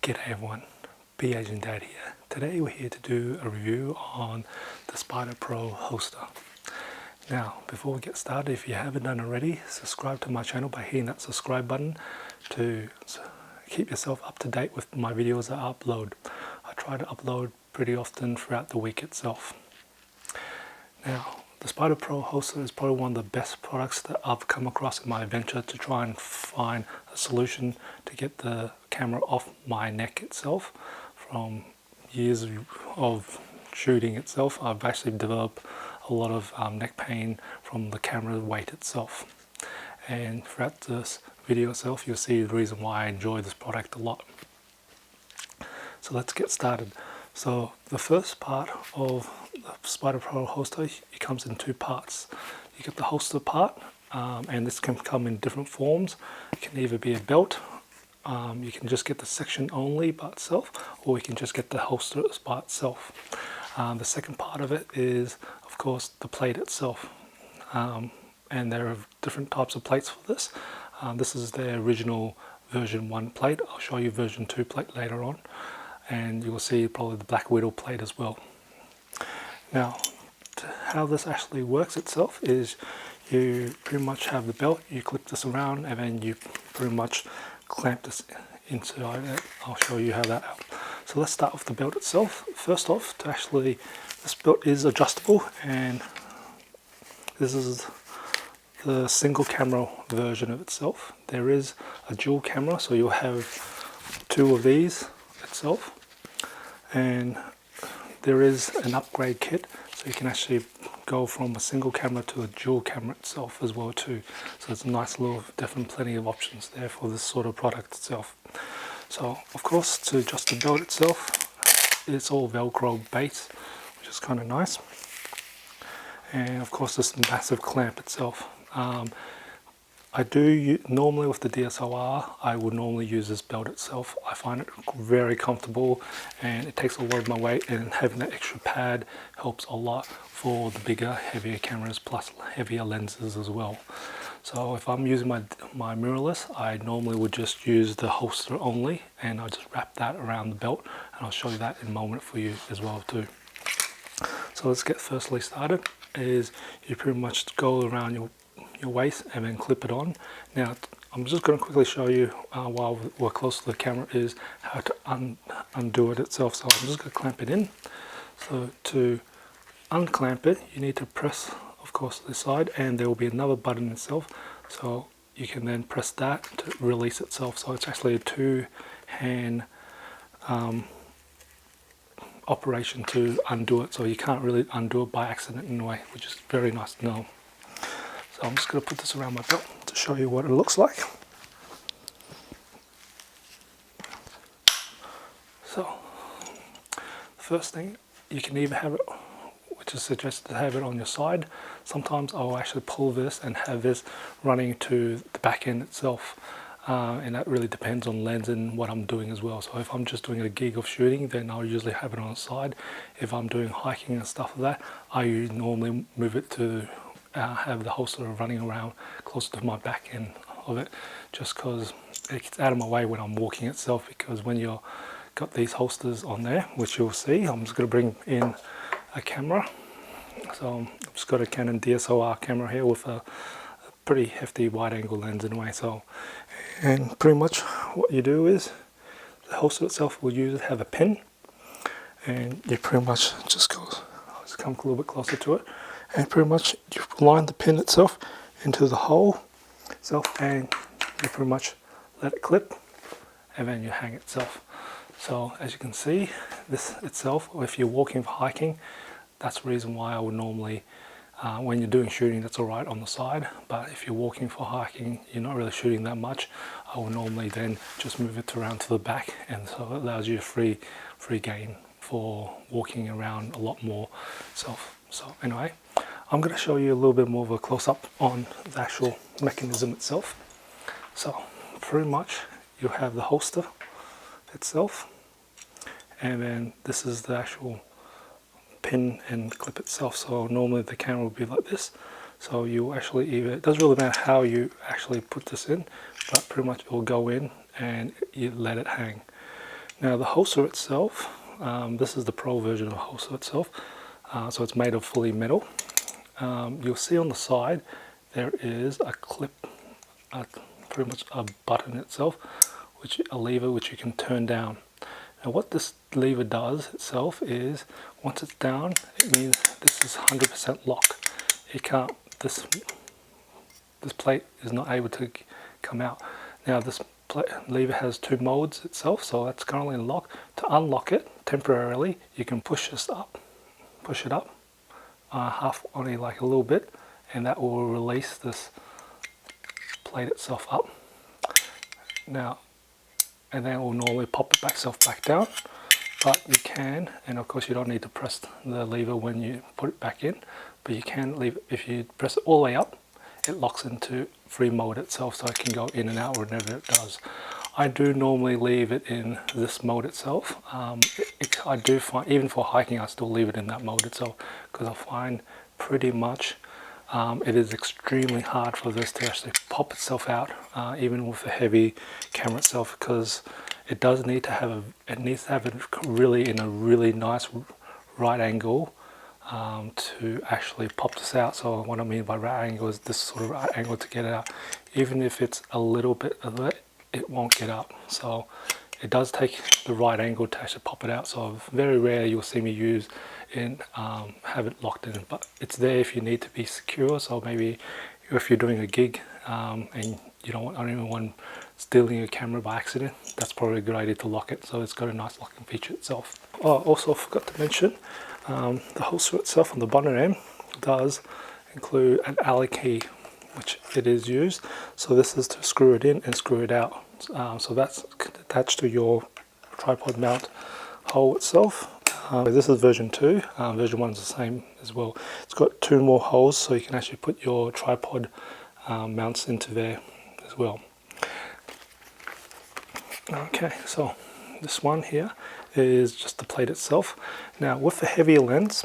G'day everyone, Be Asian Dad here. Today we're here to do a review on the SpiderPro holster. Now, before we get started, if you haven't done already, subscribe to my channel by hitting that subscribe button to keep yourself up to date with my videos that I upload. I try to upload pretty often throughout the week itself. Now, the SpiderPro holster is probably one of the best products that I've come across in my venture to try and find a solution to get the camera off my neck itself. From years of shooting itself, I've actually developed a lot of neck pain from the camera weight itself. And throughout this video itself, you'll see the reason why I enjoy this product a lot. So let's get started. So the first part of the SpiderPro holster, it comes in two parts. You get the holster part, and this can come in different forms. It can either be a belt, you can just get the section only by itself, or you can just get the holster by itself. The second part of it is, of course, the plate itself. And there are different types of plates for this. This is the original version 1 plate. I'll show you version 2 plate later on. And you will see probably the Black Widow plate as well. Now, how this actually works itself is you pretty much have the belt, you clip this around, and then you pretty much clamp this inside it. I'll show you how that out. So let's start with the belt itself. First off, this belt is adjustable, and this is the single camera version of itself. There is a dual camera, so you'll have two of these itself, and there is an upgrade kit, so you can actually go from a single camera to a dual camera itself as well too. So it's a nice little, definitely plenty of options there for this sort of product itself. So of course, to adjust the belt itself, it's all Velcro base, which is kind of nice. And of course, this massive clamp itself. I do normally with the DSLR, I would normally use this belt itself. I find it very comfortable and it takes a lot of my weight, and having that extra pad helps a lot for the bigger, heavier cameras plus heavier lenses as well. So if I'm using my mirrorless, I normally would just use the holster only, and I'll just wrap that around the belt, and I'll show you that in a moment for you as well too. So let's get firstly started. Is you pretty much go around your waist and then clip it on. Now I'm just going to quickly show you while we're close to the camera is how to undo it itself. So I'm just going to clamp it in. So to unclamp it, you need to press, of course, this side, and there will be another button itself, so you can then press that to release itself. So it's actually a two-hand operation to undo it, so you can't really undo it by accident in a way, which is very nice to know. So I'm just going to put this around my belt to show you what it looks like. So, first thing, you can either have it, which is suggested to have it on your side. Sometimes I'll actually pull this and have this running to the back end itself. And that really depends on lens and what I'm doing as well. So if I'm just doing a gig of shooting, then I'll usually have it on the side. If I'm doing hiking and stuff like that, I normally move it to have the holster running around closer to my back end of it, just because it's out of my way when I'm walking itself. Because when you've got these holsters on there, which you'll see, I'm just going to bring in a camera. So I've just got a Canon DSLR camera here with a pretty hefty wide angle lens in a way. So, and pretty much what you do is the holster itself will have a pin, and you pretty much just go, I'll just come a little bit closer to it, and pretty much you line the pin itself into the hole itself, and you pretty much let it clip, and then you hang itself. So as you can see, this itself, if you're walking for hiking, that's the reason why I would normally, when you're doing shooting, that's alright on the side, but if you're walking for hiking, you're not really shooting that much, I will normally then just move it around to the back, and so it allows you a free gain for walking around a lot more itself. So anyway, I'm going to show you a little bit more of a close-up on the actual mechanism itself. So pretty much you have the holster itself, and then this is the actual pin and clip itself. So normally the camera will be like this, so you actually either, it doesn't really matter how you actually put this in, but pretty much it will go in and you let it hang. Now the holster itself, this is the Pro version of the holster itself, so it's made of fully metal. You'll see on the side there is a clip, pretty much a button itself, a lever which you can turn down. Now what this lever does itself is, once it's down, it means this is 100% lock. It can't, this plate is not able to come out. Now this lever has 2 modes itself, so that's currently in lock. To unlock it temporarily, you can push it up half, only like a little bit, and that will release this plate itself up. Now, and then it will normally pop itself back down, but you can, and of course you don't need to press the lever when you put it back in, but you can leave it. If you press it all the way up, it locks into free mode itself, so it can go in and out whenever it does. I do normally leave it in this mode itself. I do find, even for hiking, I still leave it in that mode itself, because I find pretty much it is extremely hard for this to actually pop itself out, even with a heavy camera itself, because it does need to have it really in a really nice right angle to actually pop this out. So what I mean by right angle is this sort of right angle to get it out. Even if it's a little bit of it won't get up. So it does take the right angle to actually pop it out. So very rare you'll see me use and have it locked in, but it's there if you need to be secure. So maybe if you're doing a gig and you don't want anyone stealing your camera by accident, that's probably a good idea to lock it. So it's got a nice locking feature itself. Oh, also forgot to mention, the holster itself on the bottom end does include an Allen key, which it is used. So this is to screw it in and screw it out. So that's attached to your tripod mount hole itself. This is version 2, version 1 is the same as well. It's got 2 more holes, so you can actually put your tripod mounts into there as well. Okay, so this one here is just the plate itself. Now with the heavier lens,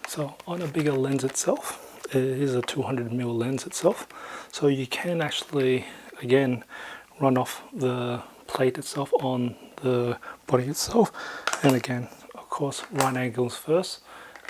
so on a bigger lens itself, it is a 200mm lens itself, so you can actually again run off the plate itself on the body itself, and again of course right angles first,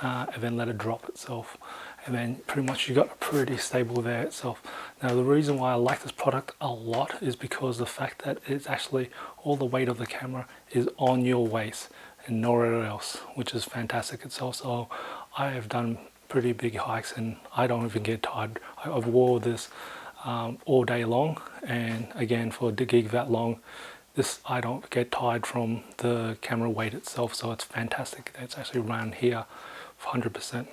and then let it drop itself, and then pretty much you got a pretty stable there itself. Now the reason why I like this product a lot is because the fact that it's actually all the weight of the camera is on your waist and nowhere else, which is fantastic itself. So I have done pretty big hikes and I don't even get tired. I've wore this all day long, and again for a gig that long, I don't get tired from the camera weight itself, so it's fantastic. It's actually run here for 100%.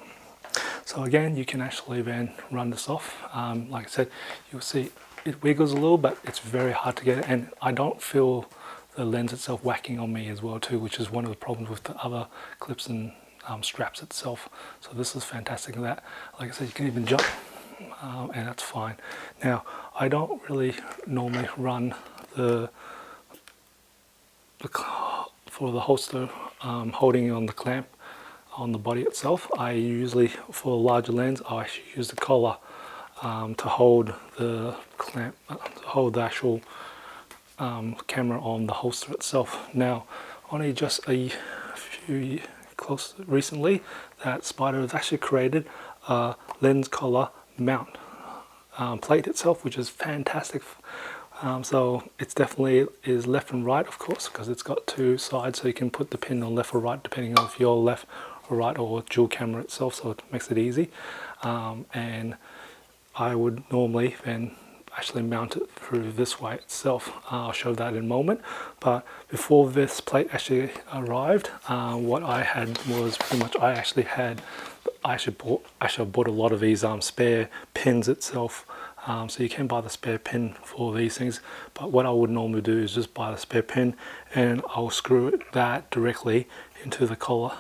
So again, you can actually then run this off. Like I said, you'll see it wiggles a little, but it's very hard to get it, and I don't feel the lens itself whacking on me as well too, which is one of the problems with the other clips and straps itself. So this is fantastic in that. Like I said, you can even jump, and that's fine. Now, I don't really normally run for the holster holding on the clamp on the body itself. I usually, for a larger lens, I actually use the collar to hold the clamp, to hold the actual camera on the holster itself. Now, only just a few recently that Spider has actually created a lens collar mount plate itself, which is fantastic. So it's definitely is left and right, of course, because it's got 2 sides, so you can put the pin on left or right depending on if you're left or right or dual camera itself, so it makes it easy. And I would normally then actually mount it through this way itself. I'll show that in a moment, but before this plate actually arrived, what I had was pretty much I actually bought a lot of these spare pins itself. So you can buy the spare pin for these things, but what I would normally do is just buy the spare pin and I'll screw that directly into the collar,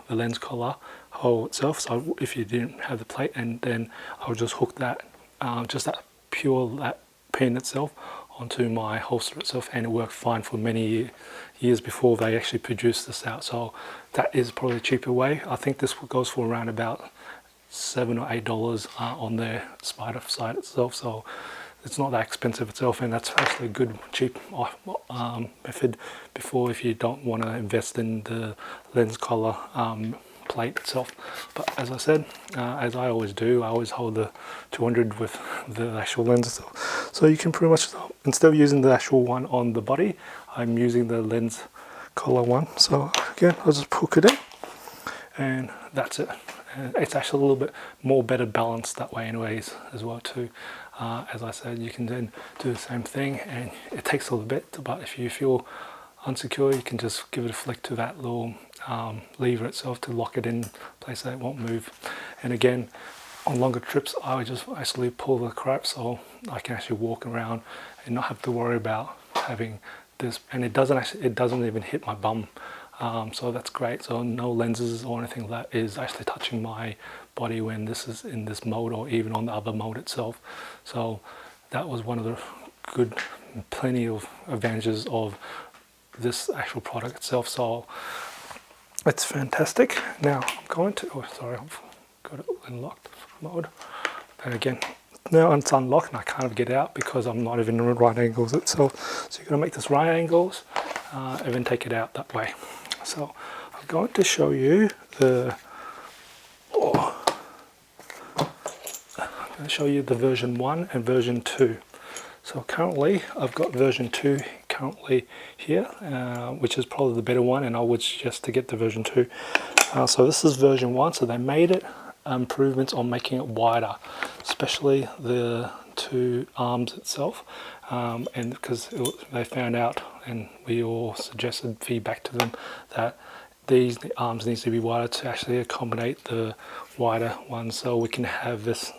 the lens collar hole itself. So if you didn't have the plate, and then I'll just hook that, that pin itself onto my holster itself, and it worked fine for many years before they actually produced this out. So that is probably a cheaper way. I think this goes for around about $7 or $8 on their Spider site itself. So it's not that expensive itself, and that's actually a good cheap method before, if you don't want to invest in the lens collar plate itself. But as I said, as I always do, I always hold the 200 with the actual lens itself. So you can pretty much, instead of using the actual one on the body, I'm using the lens collar one. So again, I'll just hook it in, and that's it. And it's actually a little bit more better balanced that way anyways as well too. As I said, you can then do the same thing, and it takes a little bit, but if you feel unsecure, you can just give it a flick to that little lever itself to lock it in place so it won't move. And again, on longer trips, I would just actually pull the crap so I can actually walk around and not have to worry about having this. And it doesn't even hit my bum. So that's great. So no lenses or anything that is actually touching my body when this is in this mode, or even on the other mode itself. So that was one of the good, plenty of advantages of this actual product itself. So it's fantastic. Now I'm going to, oh sorry, I've got it unlocked mode. And again, now it's unlocked and I can't get out because I'm not even in right angles itself. So you're going to make this right angles and then take it out that way. So I'm going to show you the version 1 and version 2. So currently I've got version 2 currently here, which is probably the better one, and I would suggest to get the version 2. So this is version 1, so they made it improvements on making it wider, especially the two arms itself, and because they found out, and we all suggested feedback to them, that the arms needs to be wider to actually accommodate the wider ones, so we can have this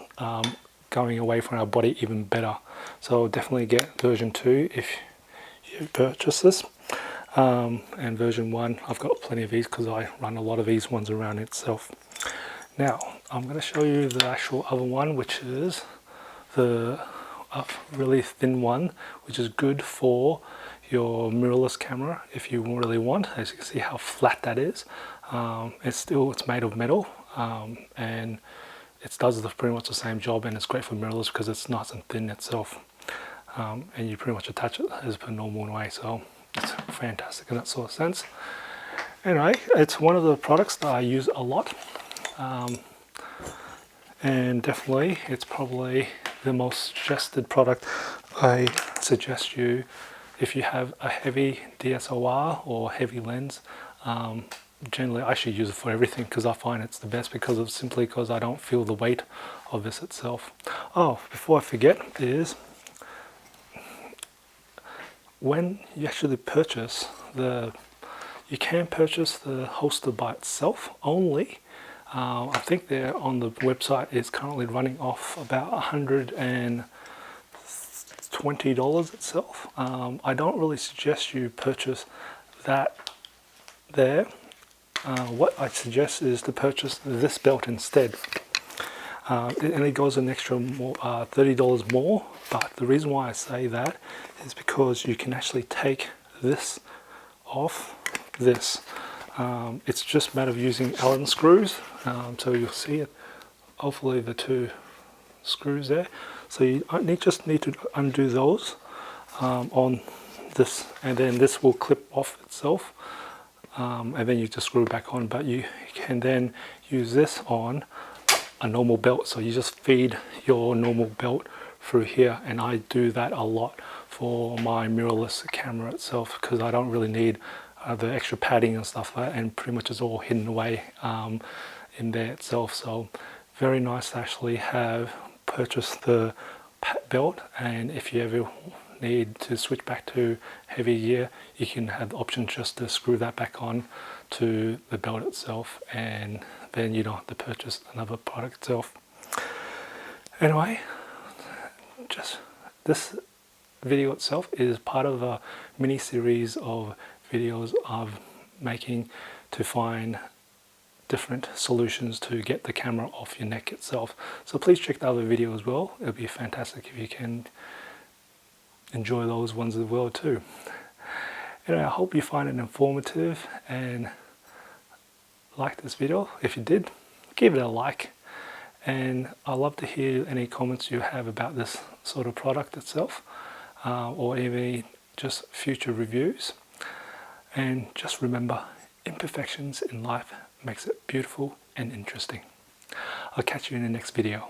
going away from our body even better. So definitely get version 2 if you purchase this. And version 1, I've got plenty of these because I run a lot of these ones around itself. Now I'm going to show you the actual other one, which is the really thin one, which is good for your mirrorless camera if you really want. As you can see how flat that is. It's made of metal, and it does pretty much the same job, and it's great for mirrorless because it's nice and thin itself, and you pretty much attach it as per normal way. So it's fantastic in that sort of sense. Anyway, it's one of the products that I use a lot, and definitely it's probably the most suggested product. I suggest you, if you have a heavy DSLR or heavy lens, generally I should use it for everything because I find it's the best simply because I don't feel the weight of this itself. Oh, before I forget, is when you actually purchase you can purchase the holster by itself only. I think they're on the website is currently running off about $120 itself. I don't really suggest you purchase that there. What I suggest is to purchase this belt instead. And it goes an extra more, $30 more, but the reason why I say that is because you can actually take this off this. It's just a matter of using Allen screws, so you'll see it, hopefully the two screws there. So you just need to undo those on this, and then this will clip off itself, and then you just screw it back on. But you can then use this on a normal belt, so you just feed your normal belt through here, and I do that a lot for my mirrorless camera itself because I don't really need the extra padding and stuff like that, and pretty much it's all hidden away in there itself. So very nice to actually have purchased the belt, and if you ever need to switch back to heavy gear, you can have the option just to screw that back on to the belt itself, and then you don't have to purchase another product itself. Anyway, just this video itself is part of a mini series of videos of making to find different solutions to get the camera off your neck itself. So please check the other video as well. It'll be fantastic if you can enjoy those ones as well too. Anyway, I hope you find it informative and like this video. If you did, give it a like, and I'd love to hear any comments you have about this sort of product itself, or even just future reviews. And just remember, imperfections in life makes it beautiful and interesting. I'll catch you in the next video.